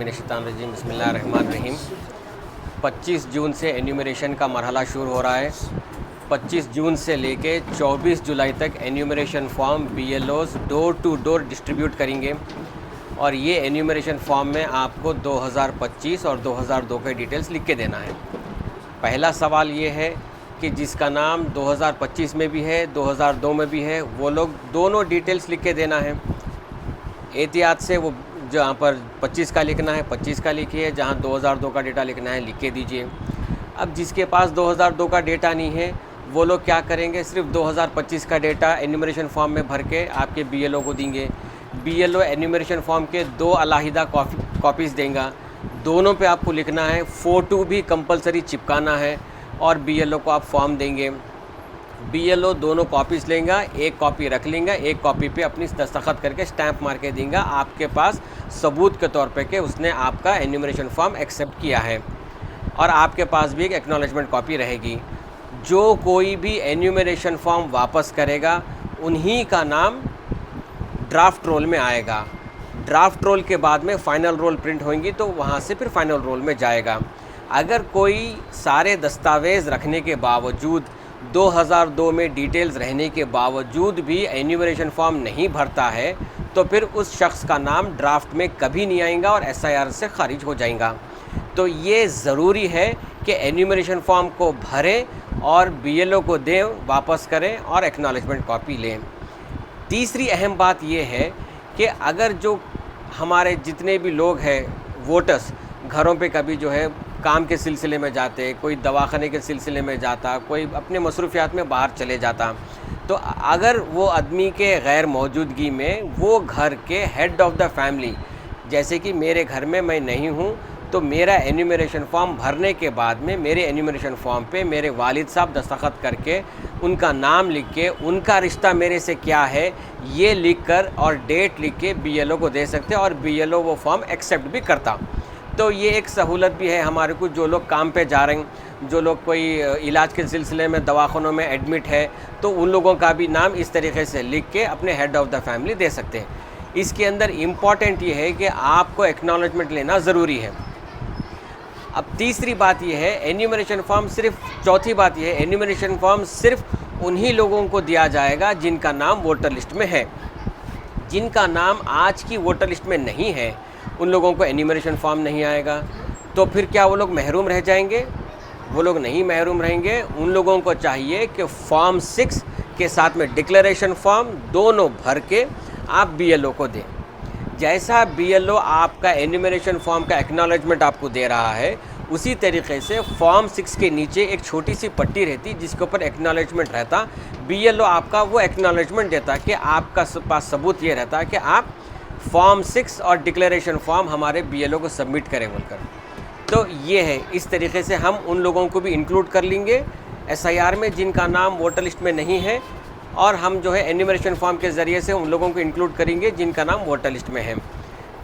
बिस्मिल्लाहिर्रहमानिर्रहीम बिस्मिल्लाहिर्रहमानिर्रहीम। 25 जून से एन्यूमरेशन का मरहला शुरू हो रहा है। 25 जून से लेके 24 जुलाई तक enumeration form BLOs door to door distribute करेंगे और ये एन्यूमरेशन फॉर्म में आपको 2025 और 2002 के डिटेल्स लिख के देना है। पहला सवाल ये है कि जिसका नाम 2025 में भी है 2002 में भी है, वो लोग दोनों डिटेल्स लिख के देना है। एहतियात से वो जहाँ पर 25 का लिखना है 25 का लिखिए, जहाँ 2002 का डेटा लिखना है लिख के दीजिए। अब जिसके पास 2002 का डेटा नहीं है वो लोग क्या करेंगे, सिर्फ 2025 का डेटा एन्यूमरेशन फॉर्म में भर के आपके BLO को देंगे। BLO एन्यूमरेशन फॉर्म के 2 अलहदा कॉपीज़ देंगे, दोनों पे आपको लिखना है। फ़ोटो भी कंपलसरी चिपकाना है और BLO को आप फॉर्म देंगे। BLO दोनों कॉपीज़ लेंगे, एक कॉपी रख लेंगे, एक कॉपी पे अपनी दस्तखत करके स्टैंप मार के देंगे आपके पास सबूत के तौर पे कि उसने आपका एन्यूमरेशन फॉर्म एक्सेप्ट किया है। और आपके पास भी एक एक्नॉलेजमेंट कॉपी रहेगी। जो कोई भी एन्यूमरेशन फॉर्म वापस करेगा उन्हीं का नाम ड्राफ्ट रोल में आएगा। ड्राफ्ट रोल के बाद में फ़ाइनल रोल प्रिंट होंगी तो वहाँ से फिर फाइनल रोल में जाएगा। अगर कोई सारे दस्तावेज़ रखने के बावजूद 2002 में डिटेल्स रहने के बावजूद भी एन्यूमरेशन फॉर्म नहीं भरता है तो फिर उस शख्स का नाम ड्राफ्ट में कभी नहीं आएगा और SIR से खारिज हो जाएगा। तो ये ज़रूरी है कि एन्यूमरेशन फॉर्म को भरें और BLO को दें, वापस करें और एक्नॉलेजमेंट कॉपी लें। तीसरी अहम बात ये है कि अगर जो हमारे जितने भी लोग हैं वोटर्स घरों पे कभी जो है काम के सिलसिले में जाते, कोई दवाखाने के सिलसिले में जाता, कोई अपने मसरूफियात में बाहर चले जाता, तो अगर वो आदमी के गैर मौजूदगी में वो घर के हेड ऑफ़ द फैमिली, जैसे कि मेरे घर में मैं नहीं हूँ तो मेरा एन्यूमरेशन फॉर्म भरने के बाद में मेरे एन्यूमरेशन फॉर्म पे मेरे वालिद साहब दस्तखत करके उनका नाम लिख के उनका रिश्ता मेरे से क्या है ये लिख कर और डेट लिख के BLO को दे सकते और BLO वो फॉर्म एक्सेप्ट भी करता। तो ये एक सहूलत भी है हमारे को। जो लोग काम पे जा रहे हैं, जो लोग कोई इलाज के सिलसिले में दवाखानों में एडमिट है, तो उन लोगों का भी नाम इस तरीके से लिख के अपने हेड ऑफ़ द फैमिली दे सकते हैं। इसके अंदर इम्पॉर्टेंट ये है कि आपको एक्नॉलेजमेंट लेना ज़रूरी है। अब तीसरी बात यह है, एन्यूमरेशन फॉर्म सिर्फ चौथी बात यह है, एन्यूमरेशन फॉर्म सिर्फ उन्हीं लोगों को दिया जाएगा जिनका नाम वोटर लिस्ट में है। जिनका नाम आज की वोटर लिस्ट में नहीं है उन लोगों को एन्यूमरेशन फॉर्म नहीं आएगा। तो फिर क्या वो लोग महरूम रह जाएंगे? वो लोग नहीं महरूम रहेंगे। उन लोगों को चाहिए कि फॉर्म 6 के साथ में डिक्लेरेशन फॉर्म दोनों भर के आप BLO को दें। जैसा BLO आपका एन्यूमरेशन फॉर्म का एक्नॉलेजमेंट आपको दे रहा है, उसी तरीके से फॉर्म 6 के नीचे एक छोटी सी पट्टी रहती जिसके ऊपर एक्नॉलेजमेंट रहता। BLO आपका वो एक्नॉलेजमेंट देता कि आपका पास सबूत ये रहता कि आप फॉर्म 6 और डिक्लेरेशन फॉर्म हमारे BLO को सबमिट करें बोलकर। तो ये है, इस तरीके से हम उन लोगों को भी इंक्लूड कर लेंगे SIR में जिनका नाम वोटर लिस्ट में नहीं है, और हम जो है एन्यूमरेशन फॉर्म के ज़रिए से उन लोगों को इंक्लूड करेंगे जिनका नाम वोटर लिस्ट में है।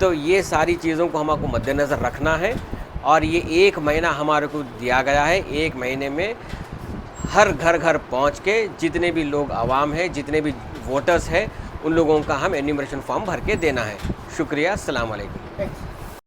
तो ये सारी चीज़ों को हमको मद्देनज़र रखना है और ये 1 महीना हमारे को दिया गया है। 1 महीने में हर घर पहुँच के जितने भी लोग आवाम हैं, जितने भी वोटर्स हैं, उन लोगों का हम एन्यूमरेशन फॉर्म भर के देना है। शुक्रिया, अस्सलाम वालेकुम।